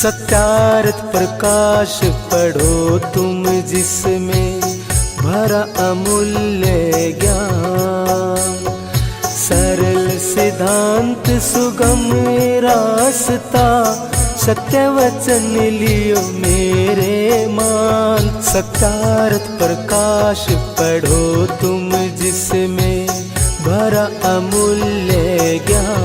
सत्यार्थ प्रकाश पढ़ो तुम जिसमें भरा अमूल्य ज्ञान। सरल सिद्धांत सुगम रास्ता सत्य वचन लियो मेरे मान। सत्यार्थ प्रकाश पढ़ो तुम जिसमें भरा अमूल्य ज्ञान।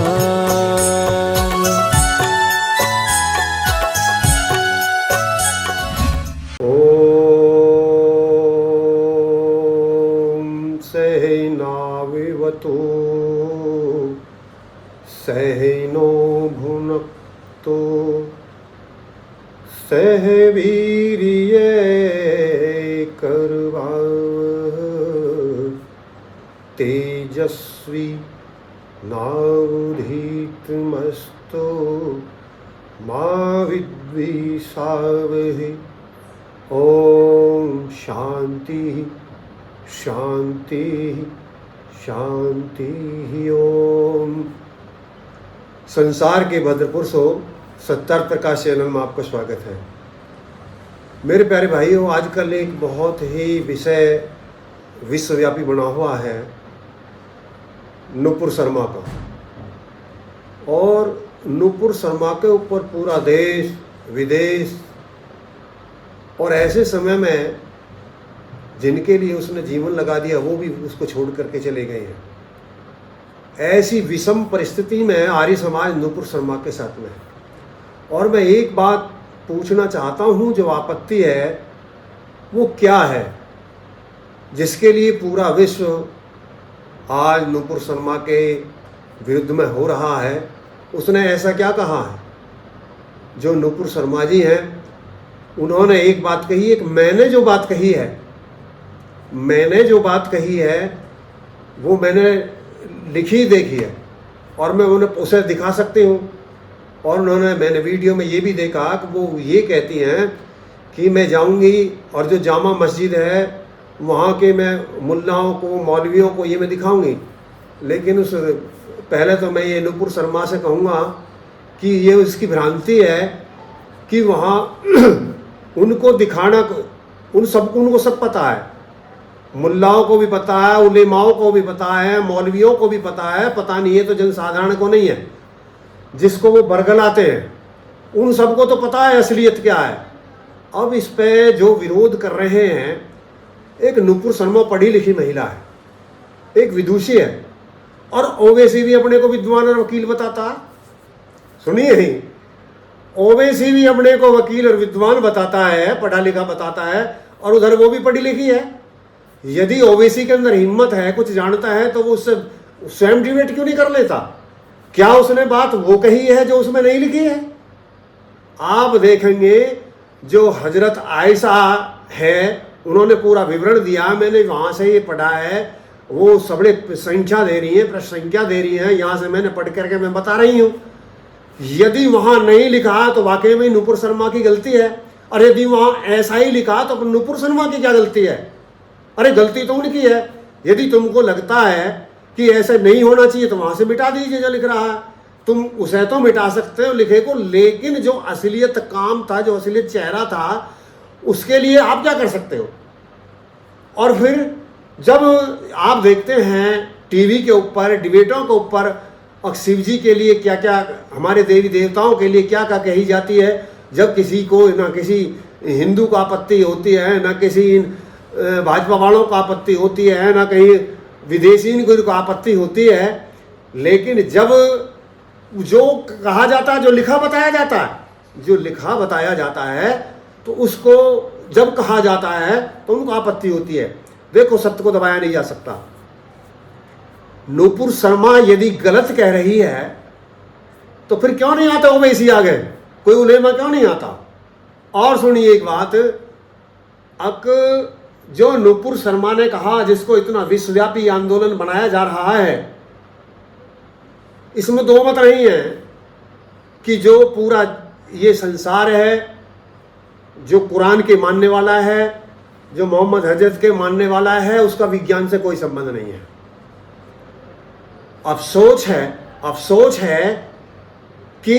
सहनाविवतो सहनो भुनक्तो सह वीर्ये करवावह तेजस्वी नावधीतमस्तु मा विद्विषावहै। ओम शांति शांति शांति ओम। संसार के भद्र पुरुषों, सत्यार्थ प्रकाश चैनल में आपका स्वागत है। मेरे प्यारे भाइयों, आजकल एक बहुत ही विषय विश्वव्यापी बना हुआ है नुपुर शर्मा का, और नुपुर शर्मा के ऊपर पूरा देश विदेश और ऐसे समय में जिनके लिए उसने जीवन लगा दिया वो भी उसको छोड़ करके चले गए हैं। ऐसी विषम परिस्थिति में आर्य समाज नुपुर शर्मा के साथ में है। और मैं एक बात पूछना चाहता हूँ, जो आपत्ति है वो क्या है जिसके लिए पूरा विश्व आज नुपुर शर्मा के विरुद्ध में हो रहा है? उसने ऐसा क्या कहा है? जो नुपुर शर्मा जी हैं उन्होंने एक बात कही, एक मैंने जो बात कही है वो मैंने लिखी देखी है और मैं उन्हें उसे दिखा सकती हूँ। और मैंने वीडियो में ये भी देखा कि वो ये कहती हैं कि मैं जाऊँगी और जो जामा मस्जिद है वहाँ के मैं मुल्लाओं को मौलवियों को ये मैं दिखाऊँगी। लेकिन उस पहले तो मैं ये नुपुर शर्मा से कहूँगा कि ये उसकी भ्रांति है कि वहाँ उनको दिखाना, उनको सब पता है, मुल्लाओं को भी पता है, उलेमाओं को भी पता है, मौलवियों को भी पता है, पता नहीं है तो जनसाधारण को नहीं है, जिसको वो बरगलाते हैं उन सबको तो पता है असलियत क्या है। अब इस पे जो विरोध कर रहे हैं, एक नुपुर शर्मा पढ़ी लिखी महिला है, एक विदुषी है, और ओवैसी भी अपने को विद्वान और वकील बताता है। सुनिए ही, ओवैसी भी अपने को वकील और विद्वान बताता है, पढ़ा लिखा बताता है, और उधर वो भी पढ़ी लिखी है। यदि ओवैसी के अंदर हिम्मत है, कुछ जानता है, तो वो उससे स्वयं डिबेट क्यों नहीं कर लेता? क्या उसने बात वो कही है जो उसमें नहीं लिखी है? आप देखेंगे जो हजरत आयशा है उन्होंने पूरा विवरण दिया, मैंने वहाँ से ये पढ़ा है, वो सबड़े संख्या दे रही है, प्रसंख्या दे रही है, यहाँ से मैंने पढ़ करके मैं बता रही हूँ। यदि वहाँ नहीं लिखा तो वाकई में नुपुर शर्मा की गलती है, और यदि वहाँ ऐसा ही लिखा तो नुपुर शर्मा की क्या गलती है? अरे गलती तो उनकी है। यदि तुमको लगता है कि ऐसे नहीं होना चाहिए तो वहाँ से मिटा दीजिए जो लिख रहा है। तुम उसे तो मिटा सकते हो लिखे को, लेकिन जो असलियत काम था, जो असलियत चेहरा था, उसके लिए आप क्या कर सकते हो? और फिर जब आप देखते हैं टीवी के ऊपर डिबेटों के ऊपर और शिव जी के लिए क्या क्या, हमारे देवी देवताओं के लिए क्या क्या कही जाती है, जब किसी को ना किसी हिंदू का आपत्ति होती है, ना किसी भाजपा वालों का आपत्ति होती है, ना कहीं विदेशी को आपत्ति होती है, लेकिन जब जो कहा जाता है, जो लिखा बताया जाता है, तो उसको जब कहा जाता है तो उनको आपत्ति होती है। देखो, सत्य को दबाया नहीं जा सकता। नुपुर शर्मा यदि गलत कह रही है तो फिर क्यों नहीं आता ओवैसी आगे? कोई उलेमा क्यों नहीं आता? और सुनिए एक बात, जो नुपुर शर्मा ने कहा, जिसको इतना विश्वव्यापी आंदोलन बनाया जा रहा है, इसमें दो मत नहीं है कि जो पूरा ये संसार है, जो कुरान के मानने वाला है, जो मोहम्मद हजरत के मानने वाला है, उसका विज्ञान से कोई संबंध नहीं है। अफसोस है कि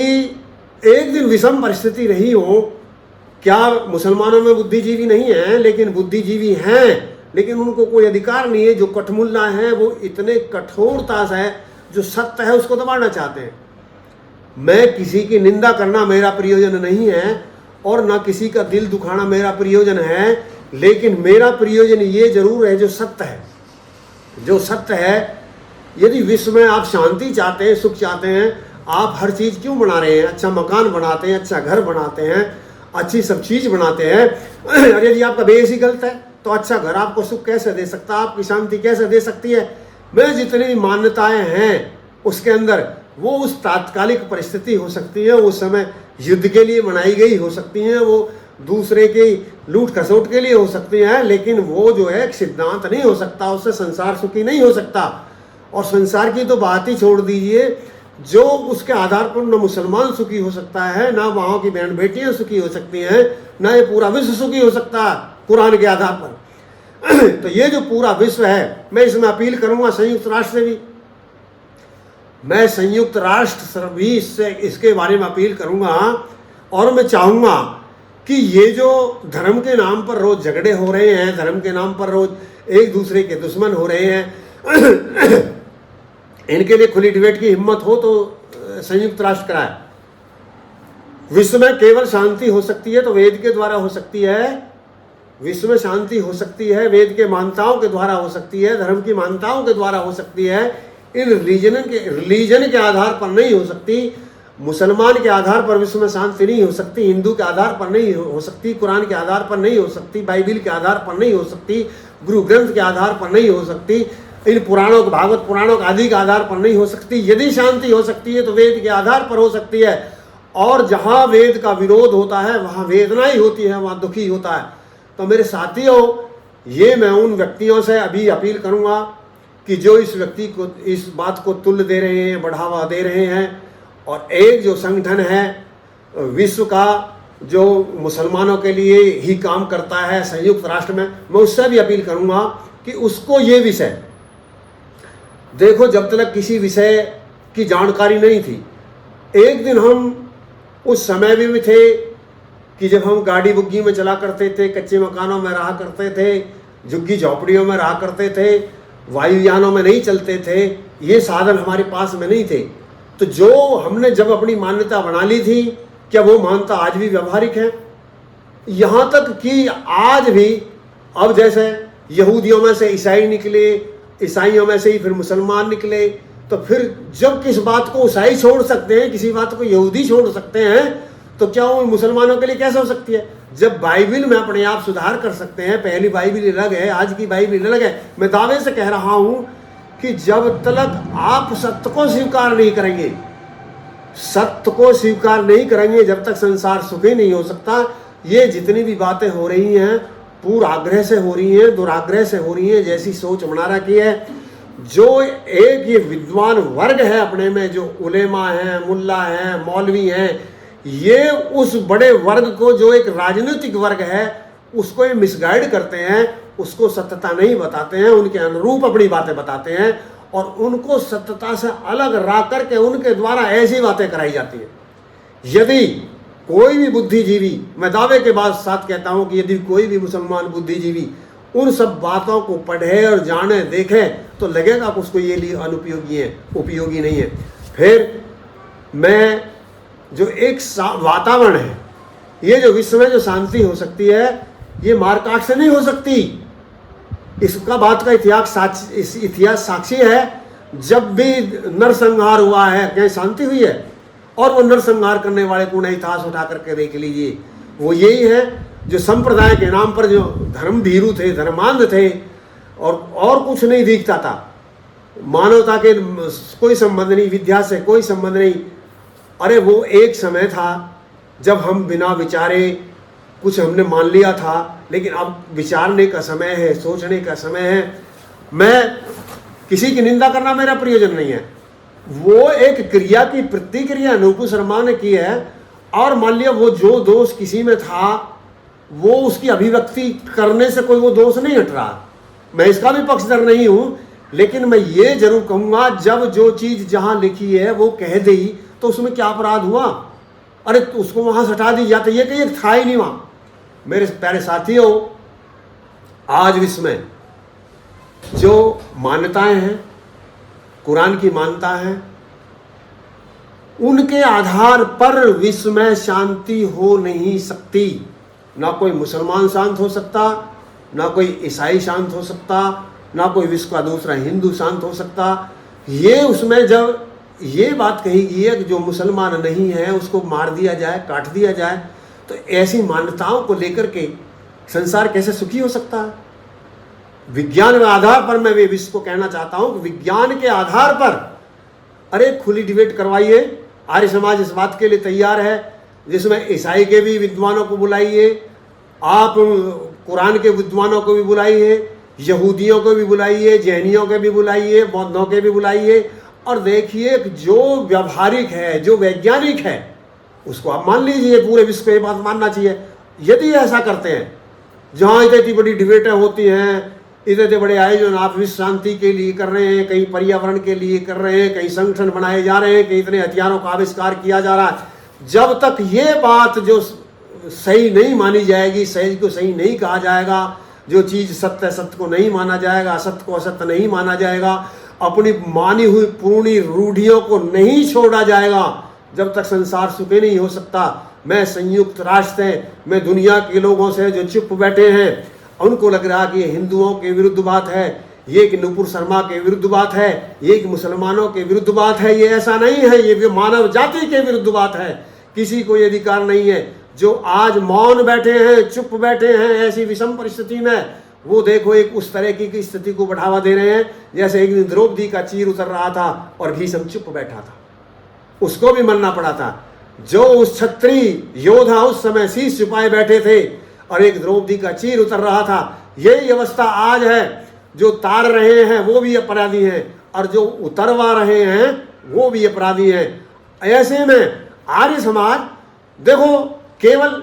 एक दिन विषम परिस्थिति रही हो, क्या मुसलमानों में बुद्धिजीवी नहीं हैं? लेकिन बुद्धिजीवी हैं, लेकिन उनको कोई अधिकार नहीं है। जो कठमुल्ला हैं वो इतने कठोरता से जो सत्य है उसको दबाना चाहते हैं। मैं किसी की निंदा करना मेरा प्रयोजन नहीं है और ना किसी का दिल दुखाना मेरा प्रयोजन है, लेकिन मेरा प्रयोजन ये जरूर है जो सत्य है। जो सत्य है, यदि विश्व में आप शांति चाहते हैं, सुख चाहते हैं, आप हर चीज़ क्यों बना रहे हैं? अच्छा मकान बनाते हैं, अच्छा घर बनाते हैं, अच्छी सब चीज़ बनाते हैं। और यदि आपका बेस ही गलत है तो अच्छा घर आपको सुख कैसे दे सकता है, आपकी शांति कैसे दे सकती है? मैं जितनी भी मान्यताएं हैं उसके अंदर, वो उस तात्कालिक परिस्थिति हो सकती है, उस समय युद्ध के लिए बनाई गई हो सकती हैं, वो दूसरे की लूट खसोट के लिए हो सकती हैं, लेकिन वो जो है एक सिद्धांत नहीं हो सकता, उससे संसार सुखी नहीं हो सकता। और संसार की तो बात ही छोड़ दीजिए, जो उसके आधार पर न मुसलमान सुखी हो सकता है, ना वहाँ की बहन बेटियाँ सुखी हो सकती हैं, ना ये पूरा विश्व सुखी हो सकता है कुरान के आधार पर। तो ये जो पूरा विश्व है, मैं इसमें अपील करूँगा संयुक्त राष्ट्र से भी, मैं संयुक्त राष्ट्र भी इसके बारे में अपील करूँगा। और मैं चाहूँगा कि ये जो धर्म के नाम पर रोज़ झगड़े हो रहे हैं, धर्म के नाम पर रोज़ एक दूसरे के दुश्मन हो रहे हैं, इनके लिए खुली डिबेट की हिम्मत हो तो संयुक्त राष्ट्र कराए। विश्व में केवल शांति हो सकती है तो वेद के द्वारा हो सकती है। विश्व में शांति हो सकती है वेद के मान्यताओं के द्वारा हो सकती है, धर्म की मान्यताओं के द्वारा हो सकती है। इन रिलीजन के आधार पर नहीं हो सकती। मुसलमान के आधार पर विश्व में शांति नहीं हो सकती, हिंदू के आधार पर नहीं हो सकती, कुरान के आधार पर नहीं हो सकती, बाइबिल के आधार पर नहीं हो सकती, गुरु ग्रंथ के आधार पर नहीं हो सकती, इन पुराणों के भागवत पुराणों के आदि के आधार पर नहीं हो सकती। यदि शांति हो सकती है तो वेद के आधार पर हो सकती है। और जहाँ वेद का विरोध होता है वहाँ वेदना ही होती है, वहाँ दुखी होता है। तो मेरे साथियों, ये मैं उन व्यक्तियों से अभी अपील करूँगा कि जो इस व्यक्ति को, इस बात को तुल्य दे रहे हैं, बढ़ावा दे रहे हैं, और एक जो संगठन है विश्व का जो मुसलमानों के लिए ही काम करता है संयुक्त राष्ट्र में, मैं उससे भी अपील करूँगा कि उसको ये विषय देखो, जब तक किसी विषय की जानकारी नहीं थी, एक दिन हम उस समय भी थे कि जब हम गाड़ी बुग्गी में चला करते थे, कच्चे मकानों में रहा करते थे, झुग्गी झोपड़ियों में रहा करते थे, वायुयानों में नहीं चलते थे, ये साधन हमारे पास में नहीं थे। तो जो हमने जब अपनी मान्यता बना ली थी, क्या वो मान्यता आज भी व्यवहारिक है? यहाँ तक कि आज भी, अब जैसे यहूदियों में से ईसाई निकले, ईसाइयों में से ही फिर मुसलमान निकले, तो फिर जब किस बात को ईसाई छोड़ सकते हैं, किसी बात को यहूदी छोड़ सकते हैं, तो क्या वो मुसलमानों के लिए कैसे हो सकती है? जब बाइबिल में अपने आप सुधार कर सकते हैं, पहली बाइबिल अलग है, आज की बाइबिल अलग है। मैं दावे से कह रहा हूँ कि जब तक आप सत्य को स्वीकार नहीं करेंगे, सत्य को स्वीकार नहीं करेंगे, जब तक संसार सुखी नहीं हो सकता। ये जितनी भी बातें हो रही हैं पूर्वाग्रह से हो रही हैं, दुराग्रह से हो रही हैं, जैसी सोच मनारा की है। जो एक ये विद्वान वर्ग है अपने में, जो उलेमा हैं, मुल्ला हैं, मौलवी हैं, ये उस बड़े वर्ग को, जो एक राजनीतिक वर्ग है, उसको ये मिसगाइड करते हैं, उसको सत्यता नहीं बताते हैं, उनके अनुरूप अपनी बातें बताते हैं और उनको सत्यता से अलग ला करके उनके द्वारा ऐसी बातें कराई जाती हैं। यदि कोई भी बुद्धिजीवी, मैं दावे के बाद साथ कहता हूं कि यदि कोई भी मुसलमान बुद्धिजीवी उन सब बातों को पढ़े और जाने, देखे, तो लगेगा कि उसको ये लिए अनुपयोगी है, उपयोगी नहीं है। फिर मैं जो एक वातावरण है, ये जो विश्व में जो शांति हो सकती है, ये मारकाट से नहीं हो सकती। इसका बात का इतिहास साक्षी है। जब भी नरसंहार हुआ है, कहीं शांति हुई है? और वो नरसंहार करने वाले को नहीं इतिहास उठा करके देख लीजिए, वो यही है जो संप्रदाय के नाम पर जो धर्म भीरू थे, धर्मांध थे, और कुछ नहीं दिखता था। मानवता के कोई संबंध नहीं, विद्या से कोई संबंध नहीं। अरे वो एक समय था जब हम बिना विचारे कुछ हमने मान लिया था, लेकिन अब विचारने का समय है, सोचने का समय है। मैं किसी की निंदा करना मेरा प्रयोजन नहीं है। वो एक क्रिया की प्रतिक्रिया नूपु शर्मा ने की है, और मान लिया वो जो दोष किसी में था, वो उसकी अभिव्यक्ति करने से कोई वो दोष नहीं हट रहा। मैं इसका भी पक्षधर नहीं हूँ, लेकिन मैं ये जरूर कहूँगा, जब जो चीज़ जहाँ लिखी है वो कह दी, तो उसमें क्या अपराध हुआ? अरे तो उसको वहां से हटा दीजिए, तो ये कहीं था ही नहीं वहां। मेरे प्यारे साथियों, आज विश्व में जो मान्यताएं हैं, कुरान की मान्यता है, उनके आधार पर विश्व में शांति हो नहीं सकती। ना कोई मुसलमान शांत हो सकता, ना कोई ईसाई शांत हो सकता, ना कोई विश्व का दूसरा हिंदू शांत हो सकता। ये उसमें जब ये बात कही गई है कि जो मुसलमान नहीं है उसको मार दिया जाए, काट दिया जाए, तो ऐसी मान्यताओं को लेकर के संसार कैसे सुखी हो सकता है? विज्ञान के आधार पर मैं विश्व को कहना चाहता हूं कि विज्ञान के आधार पर अरे खुली डिबेट करवाइए। आर्य समाज इस बात के लिए तैयार है, जिसमें ईसाई के भी विद्वानों को बुलाइए, आप कुरान के विद्वानों को भी बुलाइए, यहूदियों को भी बुलाइए, जैनियों के भी बुलाइए, बौद्धों के भी बुलाइए, और देखिए जो व्यावहारिक है, जो वैज्ञानिक है, उसको आप मान लीजिए। पूरे विश्व को ये बात मानना चाहिए। यदि ऐसा करते हैं, जहाँ इतनी बड़ी डिबेटें होती हैं, इतने बड़े आयोजन आप विश्व शांति के लिए कर रहे हैं, कहीं पर्यावरण के लिए कर रहे हैं, कहीं संगठन बनाए जा रहे हैं, कहीं इतने हथियारों का आविष्कार किया जा रहा है, जब तक ये बात जो सही नहीं मानी जाएगी, सही को सही नहीं कहा जाएगा, जो चीज़ सत्य है सत्य को नहीं माना जाएगा, असत्य को असत्य नहीं माना जाएगा, अपनी मानी हुई पुरानी रूढ़ियों को नहीं छोड़ा जाएगा, जब तक संसार सुखी नहीं हो सकता। मैं संयुक्त राष्ट्र है, मैं दुनिया के लोगों से जो चुप बैठे हैं, उनको लग रहा कि ये हिंदुओं के विरुद्ध बात है, ये कि नुपुर शर्मा के विरुद्ध बात है, ये कि मुसलमानों के विरुद्ध बात है। ये ऐसा नहीं है, ये मानव जाति के विरुद्ध बात है। किसी को ये अधिकार नहीं है। जो आज मौन बैठे हैं, चुप बैठे हैं, ऐसी विषम परिस्थिति में, वो देखो एक उस तरह की स्थिति को बढ़ावा दे रहे हैं जैसे एक दिन द्रौपदी का चीर उतर रहा था और भीष्म चुप बैठा था, उसको भी मानना पड़ा था। जो उस क्षत्रिय योद्धा उस समय शीश छुपाए बैठे थे और एक द्रौपदी का चीर उतर रहा था, यही अवस्था आज है। जो तार रहे हैं वो भी अपराधी हैं और जो उतरवा रहे हैं वो भी अपराधी हैं। ऐसे में आर्य समाज देखो केवल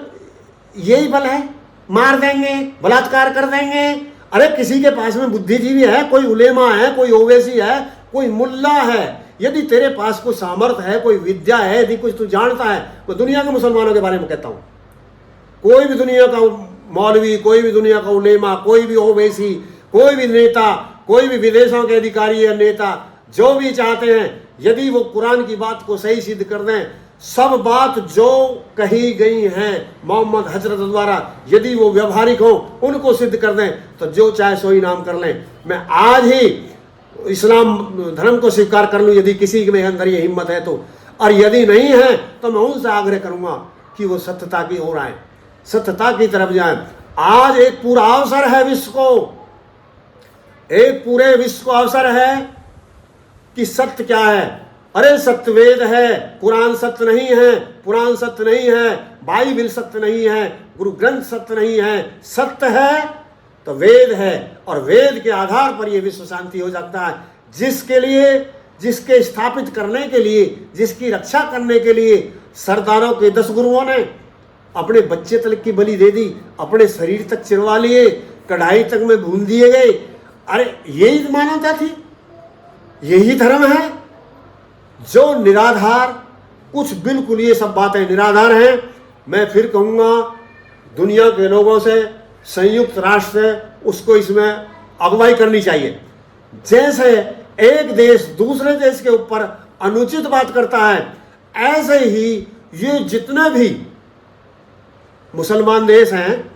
यही बल है, मार देंगे, बलात्कार कर देंगे। अरे किसी के पास में बुद्धिजीवी है, कोई उलेमा है, कोई ओवैसी है, कोई मुल्ला है, यदि तेरे पास कोई सामर्थ्य है, कोई विद्या है, यदि कुछ तू जानता है, तो दुनिया के मुसलमानों के बारे में कहता हूँ, कोई भी दुनिया का मौलवी, कोई भी दुनिया का उलेमा, कोई भी ओवैसी, कोई भी नेता, कोई भी विदेशों के अधिकारी या नेता, जो भी चाहते हैं, यदि वो कुरान की बात को सही सिद्ध कर दें, सब बात जो कही गई हैं मोहम्मद हजरत द्वारा, यदि वो व्यवहारिक हो, उनको सिद्ध कर दें, तो जो चाहे सो ही नाम कर लें। मैं आज ही इस्लाम धर्म को स्वीकार कर लूँ यदि किसी के अंदर ये हिम्मत है तो, और यदि नहीं है तो मैं उनसे आग्रह करूँगा कि वो सत्यता की ओर आए, सत्यता की तरफ जाएं। आज एक पूरा अवसर है विश्व को, एक पूरे विश्व को अवसर है कि सत्य क्या है। अरे सत्य वेद है, कुरान सत्य नहीं है, पुराण सत्य नहीं है, बाइबिल सत्य नहीं है, गुरु ग्रंथ सत्य नहीं है। सत्य है तो वेद है, और वेद के आधार पर यह विश्व शांति हो सकता है। जिसके लिए, जिसके स्थापित करने के लिए, जिसकी रक्षा करने के लिए सरदारों के 10 गुरुओं ने अपने बच्चे तक की बलि दे दी, अपने शरीर तक चिरवा लिए, कढ़ाई तक में भून दिए गए। अरे यही मानवता थी, यही धर्म है जो निराधार, कुछ बिल्कुल ये सब बातें निराधार हैं। मैं फिर कहूँगा दुनिया के लोगों से, संयुक्त राष्ट्र से उसको इसमें अगुवाई करनी चाहिए। जैसे एक देश दूसरे देश के ऊपर अनुचित बात करता है, ऐसे ही ये जितने भी मुसलमान देश हैं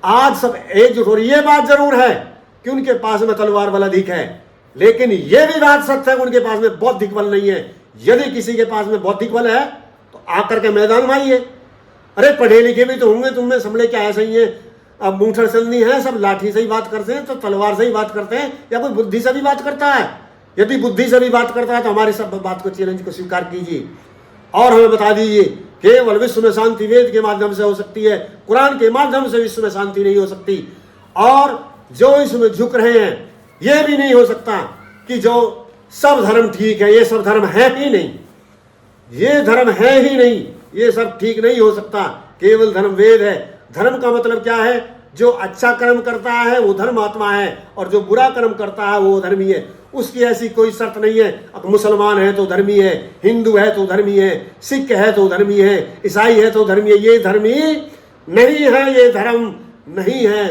आज सब एकजुट हो रही। ये बात जरूर है कि उनके पास में तलवार बल अधिक है, लेकिन यह भी बात सत्य है कि उनके पास में बौद्धिक बल नहीं है। यदि किसी के पास में बौद्धिक बल है तो आकर के मैदान में आइए। अरे पढ़े लिखे भी तो होंगे, तुम में समझे क्या ऐसे ही है, अब मूठर चलनी है, सब लाठी से ही बात करते हैं, तो तलवार से ही बात करते हैं, या कोई बुद्धि से भी बात करता है। यदि बुद्धि से भी बात करता है तो हमारी सब बात को, चैलेंज को स्वीकार कीजिए और हमें बता दीजिए केवल विश्व में शांति वेद के माध्यम से हो सकती है, कुरान के माध्यम से विश्व में शांति नहीं हो सकती। और जो इसमें झुक रहे हैं यह भी नहीं हो सकता कि जो सब धर्म ठीक है, ये सब धर्म है ही नहीं, ये धर्म है ही नहीं, ये सब ठीक नहीं हो सकता। केवल धर्म वेद है। धर्म का मतलब क्या है? जो अच्छा कर्म करता है वो धर्मात्मा है और जो बुरा कर्म करता है वो धर्मी है। उसकी ऐसी कोई शर्त नहीं है, अब मुसलमान है तो धर्मी है, हिंदू है तो धर्मी है, सिख है तो धर्मी है, ईसाई है तो धर्मी है। ये धर्मी नहीं है, ये धर्म नहीं है।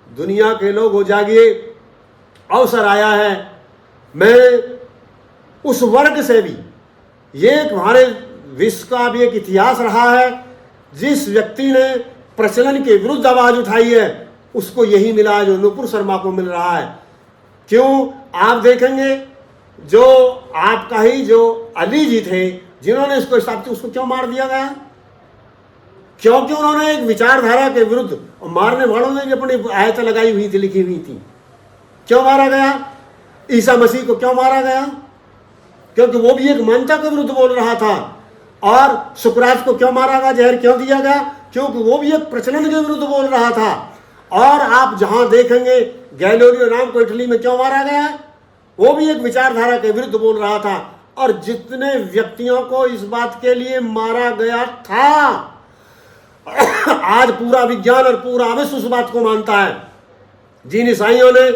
दुनिया के लोग हो जागिए, अवसर आया है। मैं उस वर्ग से भी, ये हमारे विश्व का भी एक इतिहास रहा है, जिस व्यक्ति ने प्रचलन के विरुद्ध आवाज उठाई है उसको यही मिला जो नुपुर शर्मा को मिल रहा है। क्यों? आप देखेंगे जो आपका ही जो अली जी थे जिन्होंने इसको स्थापित, उसको क्यों मार दिया गया? क्योंकि उन्होंने एक विचारधारा के विरुद्ध, और मारने वालों ने भी अपनी आयत लगाई हुई थी, लिखी हुई थी। क्यों मारा गया? ईसा मसीह को क्यों मारा गया? क्योंकि वो भी एक मान्यता के विरुद्ध बोल रहा था। और सुकरात को क्यों मारा गया, जहर क्यों दिया गया? क्योंकि वो भी एक प्रचलन के विरुद्ध बोल रहा था। और आप जहां देखेंगे गैलीलियो नाम को इटली में क्यों मारा गया? वो भी एक विचारधारा के विरुद्ध बोल रहा था। और जितने व्यक्तियों को इस बात के लिए मारा गया था, आज पूरा विज्ञान और पूरा विश्व उस बात को मानता है। जिन ईसाइयों ने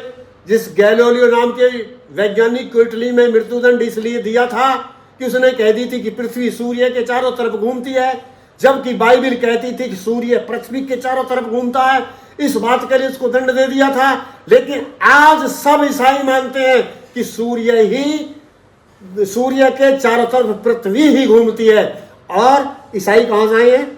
जिस गैलीलियो नाम के वैज्ञानिक को इटली में मृत्युदंड इसलिए दिया था कि उसने कह दी थी कि पृथ्वी सूर्य के चारों तरफ घूमती है, जबकि बाइबल कहती थी कि सूर्य पृथ्वी के चारों तरफ घूमता है, इस बात के लिए उसको दंड दे दिया था। लेकिन आज सब ईसाई मानते हैं कि सूर्य के चारों तरफ पृथ्वी ही घूमती है। और ईसाई कहां से आए हैं?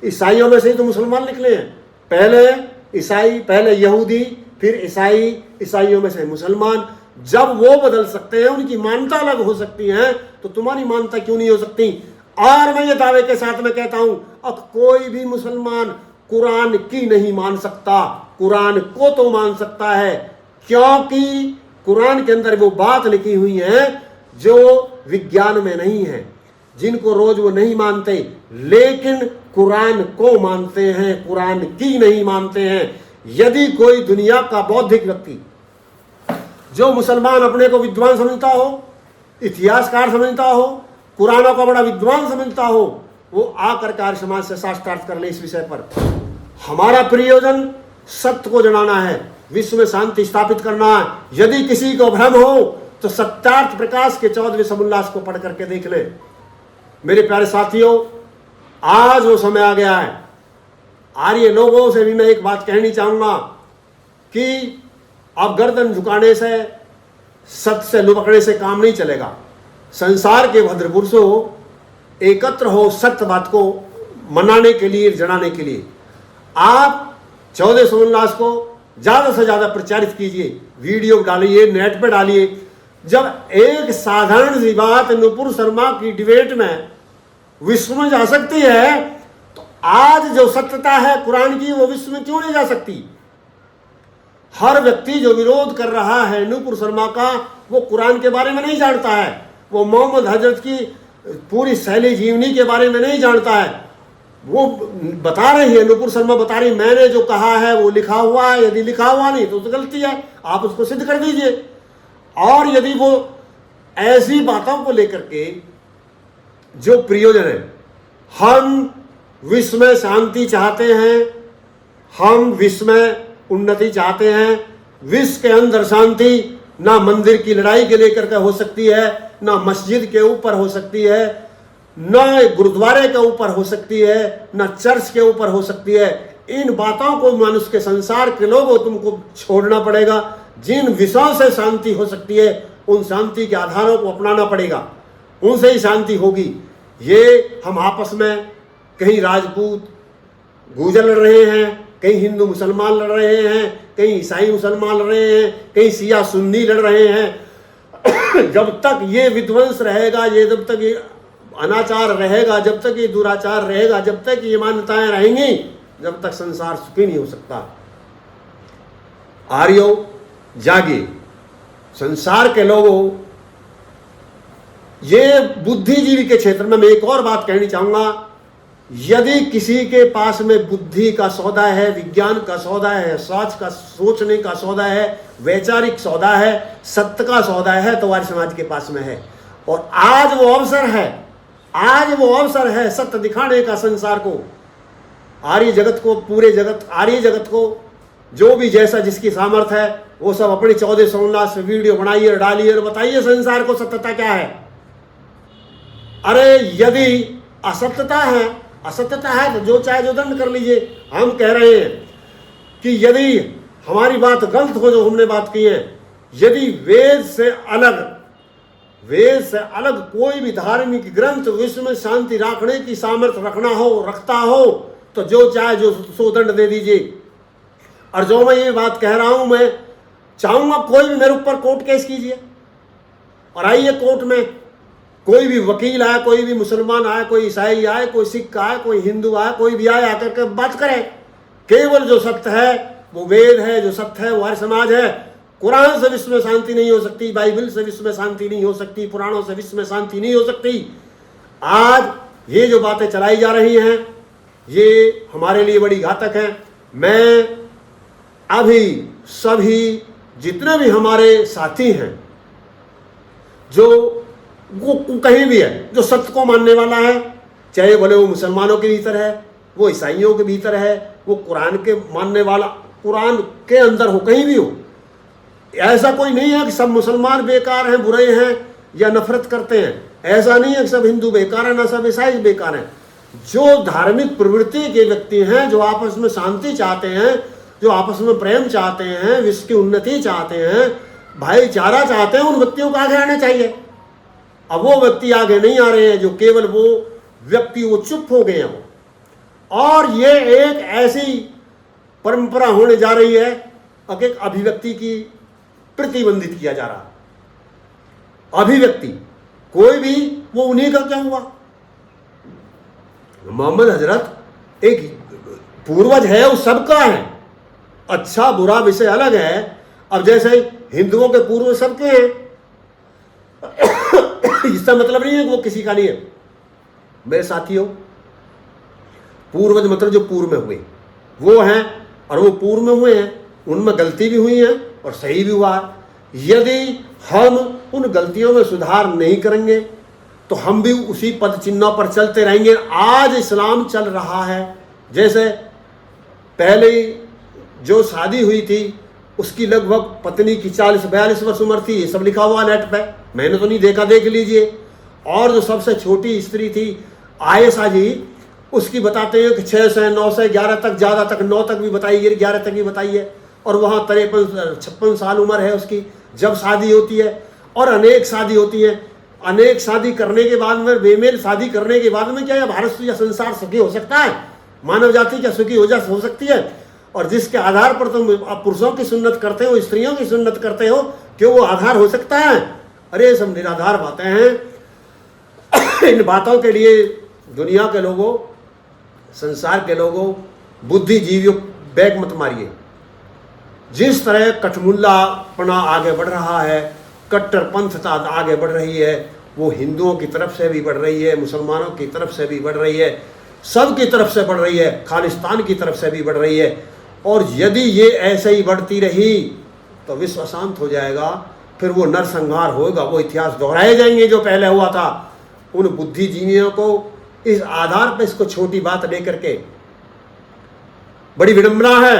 ईसाइयों में से ही तो मुसलमान निकले हैं। पहले ईसाई, पहले यहूदी, फिर ईसाई, ईसाइयों में से मुसलमान। जब वो बदल सकते हैं, उनकी मान्यता अलग हो सकती है, तो तुम्हारी मान्यता क्यों नहीं हो सकती? और मैं ये दावे के साथ में कहता हूं, अब कोई भी मुसलमान कुरान की नहीं मान सकता, कुरान को तो मान सकता है, क्योंकि कुरान के अंदर वो बात लिखी हुई है जो विज्ञान में नहीं है, जिनको रोज वो नहीं मानते, लेकिन कुरान को मानते हैं, कुरान की नहीं मानते हैं। यदि कोई दुनिया का बौद्धिक व्यक्ति जो मुसलमान अपने को विद्वान समझता हो, इतिहासकार समझता हो, कुरानों का बड़ा विद्वान समझता हो, वो आकर के आर्य समाज से शास्त्रार्थ कर ले इस विषय पर। हमारा प्रयोजन सत्य को जनाना है, विश्व में शांति स्थापित करना है। यदि किसी को भ्रम हो तो सत्यार्थ प्रकाश के 14वें समुल्लास को पढ़ करके देख ले। मेरे प्यारे साथियों, आज वो समय आ गया है। आर्य लोगों से भी मैं एक बात कहनी चाहूंगा कि अब गर्दन झुकाने से, सत्य से लुढ़कने से काम नहीं चलेगा। संसार के भद्र पुरुषों एकत्र हो सत्य बात को मनाने के लिए, जनाने के लिए। आप 14 समुल्लास को ज्यादा से ज्यादा प्रचारित कीजिए, वीडियो डालिए, नेट पे डालिए। जब एक साधारण सी बात नुपुर शर्मा की डिबेट में विश्व में जा सकती है, तो आज जो सत्यता है कुरान की, वो विश्व में क्यों नहीं जा सकती? हर व्यक्ति जो विरोध कर रहा है नुपुर शर्मा का, वो कुरान के बारे में नहीं जानता है, वो मोहम्मद हजरत की पूरी शैली जीवनी के बारे में नहीं जानता है। वो बता रही है, नुपुर शर्मा बता रही, मैंने जो कहा है वो लिखा हुआ है, यदि लिखा हुआ नहीं तो गलती है, आप उसको सिद्ध कर दीजिए। और यदि वो ऐसी बातों को लेकर के जो प्रयोजन है, हम विश्व में शांति चाहते हैं, हम विश्व में उन्नति चाहते हैं, विश्व के अंदर शांति ना मंदिर की लड़ाई के लेकर के हो सकती है, ना मस्जिद के ऊपर हो सकती है, ना गुरुद्वारे के ऊपर हो सकती है, ना चर्च के ऊपर हो सकती है। इन बातों को मनुष्य के संसार के लोगों तुमको छोड़ना पड़ेगा। जिन विषयों से शांति हो सकती है, उन शांति के आधारों को अपनाना पड़ेगा, उनसे ही शांति होगी। ये हम आपस में कहीं राजपूत गुर्जर लड़ रहे हैं, कहीं हिंदू मुसलमान लड़ रहे हैं, कहीं ईसाई मुसलमान लड़ रहे हैं, कहीं शिया सुन्नी लड़ रहे हैं। जब तक ये विध्वंस रहेगा, ये जब तक ये अनाचार रहेगा, जब तक ये दुराचार रहेगा, जब तक ये मान्यताएं रहेंगी, जब तक संसार सुखी नहीं हो सकता। आर्यों जागिए, संसार के लोगों, ये बुद्धिजीवी के क्षेत्र में मैं एक और बात कहनी चाहूंगा। यदि किसी के पास में बुद्धि का सौदा है, विज्ञान का सौदा है, सोच का, सोचने का सौदा है, वैचारिक सौदा है, सत्य का सौदा है, तो आर्य समाज के पास में है। और आज वो अवसर है, आज वो अवसर है सत्य दिखाने का संसार को। आर्य जगत को, पूरे जगत, आर्य जगत को, जो भी जैसा जिसकी सामर्थ्य है वो सब अपनी 1419 से वीडियो बनाइए और डालिए और बताइए संसार को सत्यता क्या है। अरे यदि असत्यता है तो जो चाहे जो दंड कर लीजिए। हम कह रहे हैं कि यदि हमारी बात गलत हो, जो हमने बात की है, यदि वेद से अलग कोई भी धार्मिक ग्रंथ विश्व में शांति रखने की सामर्थ्य रखता हो तो जो चाहे जो सो दंड दे दीजिए। और जो मैं ये बात कह रहा हूं, मैं चाहूंगा कोई भी मेरे ऊपर कोर्ट केस कीजिए और आइए कोर्ट में, कोई भी वकील आए, कोई भी मुसलमान आए, कोई ईसाई आए, कोई सिख आए, कोई हिंदू आए, कोई भी आए, आकर के बात करे। केवल जो सत्य है वो वेद है, जो सत्य है वो आर्य समाज है। कुरान से विश्व में शांति नहीं हो सकती, बाइबल से विश्व में शांति नहीं हो सकती, पुराणों से विश्व में शांति नहीं हो सकती। आज ये जो बातें चलाई जा रही हैं ये हमारे लिए बड़ी घातक हैं। मैं अभी सभी जितने भी हमारे साथी हैं जो वो कहीं भी है, जो सत्य को मानने वाला है, चाहे बोले वो मुसलमानों के भीतर है, वो ईसाइयों के भीतर है, वो कुरान के मानने वाला, कुरान के अंदर हो, कहीं भी हो, ऐसा कोई नहीं है कि सब मुसलमान बेकार हैं, बुरे हैं या नफरत करते हैं। ऐसा नहीं है कि सब हिंदू बेकार हैं, ना सब ईसाई बेकार हैं। जो धार्मिक प्रवृत्ति के व्यक्ति हैं, जो आपस में शांति चाहते हैं, जो आपस में प्रेम चाहते हैं, विश्व की उन्नति चाहते हैं, भाईचारा चाहते हैं, उन व्यक्तियों को आगे आने चाहिए। अब वो व्यक्ति आगे नहीं आ रहे हैं, जो केवल वो व्यक्ति वो चुप हो गए हैं। और ये एक ऐसी परंपरा होने जा रही है कि अभिव्यक्ति की प्रतिबंधित किया जा रहा। अभिव्यक्ति कोई भी, वो उन्हीं का क्या हुआ। मोहम्मद हजरत एक पूर्वज है, वो सबका है। अच्छा बुरा विषय अलग है। अब जैसे हिंदुओं के पूर्वज सबके हैं, इसका मतलब नहीं है कि वो किसी का नहीं है। मेरे साथियों, पूर्वज मतलब जो पूर्व में हुए वो हैं, और वो पूर्व में हुए हैं, उनमें गलती भी हुई है और सही भी हुआ है। यदि हम उन गलतियों में सुधार नहीं करेंगे तो हम भी उसी पद चिन्हों पर चलते रहेंगे। आज इस्लाम चल रहा है, जैसे पहले जो शादी हुई थी उसकी लगभग पत्नी की 40-42 वर्ष उम्र थी, ये सब लिखा हुआ नेट पे, मैंने तो नहीं देखा, देख लीजिए। और जो सबसे छोटी स्त्री थी आयशा जी, उसकी बताते हैं कि 6 से 9 से 11 तक, ज़्यादा तक 9 तक भी बताई है, 11 तक भी बताई है। और वहाँ 53-56 साल उम्र है उसकी जब शादी होती है। और अनेक शादी होती है। अनेक शादी करने के बाद में, बेमेल शादी करने के बाद में, क्या यह भारत या संसार सुखी हो सकता है? मानव जाति क्या सुखी हो सकती है? और जिसके आधार पर तुम पुरुषों की सुन्नत करते हो, स्त्रियों की सुन्नत करते हो, क्यों वो आधार हो सकता है? अरे सब निराधार बातें हैं। इन बातों के लिए दुनिया के लोगों, संसार के लोगों, बुद्धिजीवियों बैग मत मारिए। जिस तरह कठमुल्लापना आगे बढ़ रहा है, कट्टरपंथता आगे बढ़ रही है, वो हिंदुओं की तरफ से भी बढ़ रही है, मुसलमानों की तरफ से भी बढ़ रही है, सब की तरफ से बढ़ रही है, खालिस्तान की तरफ से भी बढ़ रही है। और यदि ये ऐसे ही बढ़ती रही तो विश्व अशांत हो जाएगा, फिर वो नरसंहार होगा, वो इतिहास दोहराए जाएंगे जो पहले हुआ था। उन बुद्धिजीवियों को इस आधार पर इसको छोटी बात लेकर के बड़ी विडंबना है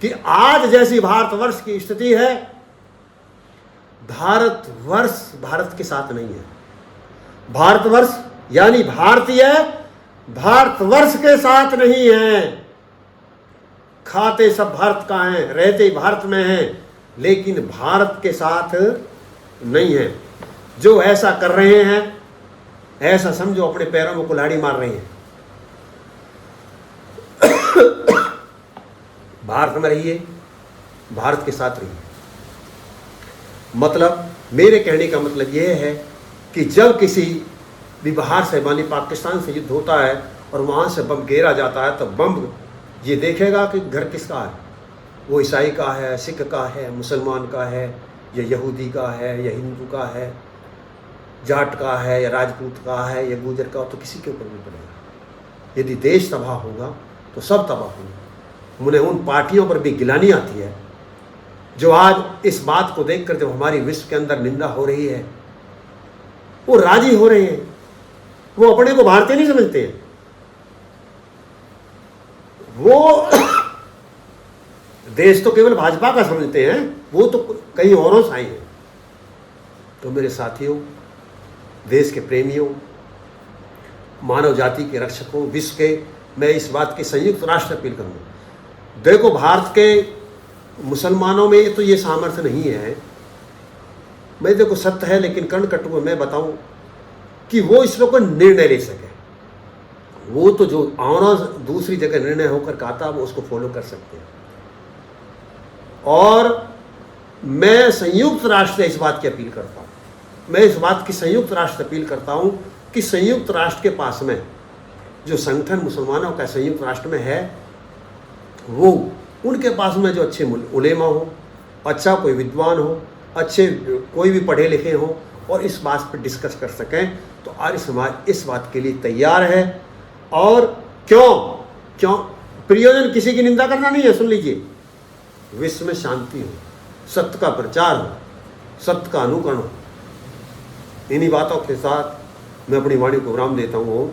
कि आज जैसी भारतवर्ष की स्थिति है, भारतवर्ष भारत के साथ नहीं है। भारतवर्ष यानी भारतीय भारतवर्ष के साथ नहीं है। खाते सब भारत का हैं, रहते भारत में हैं, लेकिन भारत के साथ नहीं है। जो ऐसा कर रहे हैं, ऐसा समझो अपने पैरों में कुल्हाड़ी मार रहे हैं। भारत में रहिए, भारत के साथ रहिए। मतलब मेरे कहने का मतलब यह है कि जब किसी भी बाहर से, मानी पाकिस्तान से युद्ध होता है और वहाँ से बम घेरा जाता है, तो बम ये देखेगा कि घर किसका है, वो ईसाई का है, सिख का है, मुसलमान का है, या यहूदी का है, या हिंदू का है, जाट का है, या राजपूत का है, या गुजर का, तो किसी के ऊपर नहीं पड़ेगा। यदि देश तबाह होगा तो सब तबाह होंगे। मुझे उन पार्टियों पर भी गिलानी आती है जो आज इस बात को देखकर जब हमारी विश्व के अंदर निंदा हो रही है, वो राजी हो रहे हैं। वो अपने को भारतीय नहीं समझते हैं, वो देश तो केवल भाजपा का समझते हैं, वो तो कई औरों से आए हैं। तो मेरे साथियों, देश के प्रेमियों, मानव जाति के रक्षकों, विश्व के, मैं इस बात की संयुक्त राष्ट्र अपील करूँगा। देखो, भारत के मुसलमानों में तो ये सामर्थ्य नहीं है, मैं देखो सत्य है, लेकिन कर्ण कटु में मैं बताऊं कि वो इस लोग को निर्णय ले सके। वो तो जो आना दूसरी जगह निर्णय होकर कहा था, वो उसको फॉलो कर सकते हैं। और मैं संयुक्त राष्ट्र से इस बात की अपील करता हूँ, मैं इस बात की संयुक्त राष्ट्र अपील करता हूँ कि संयुक्त राष्ट्र के पास में जो संगठन मुसलमानों का संयुक्त राष्ट्र में है, वो उनके पास में जो अच्छे उलेमा हो, अच्छा कोई विद्वान हो, अच्छे कोई भी पढ़े लिखे हो, और इस बात पर डिस्कस कर सकें, तो आर्य समाज इस बात के लिए तैयार है। और क्यों प्रयोजन किसी की निंदा करना नहीं है, सुन लीजिए। विश्व में शांति हो, सत्य का प्रचार हो, सत्य का अनुकरण हो। इन्हीं बातों के साथ मैं अपनी वाणी को विराम देता हूँ।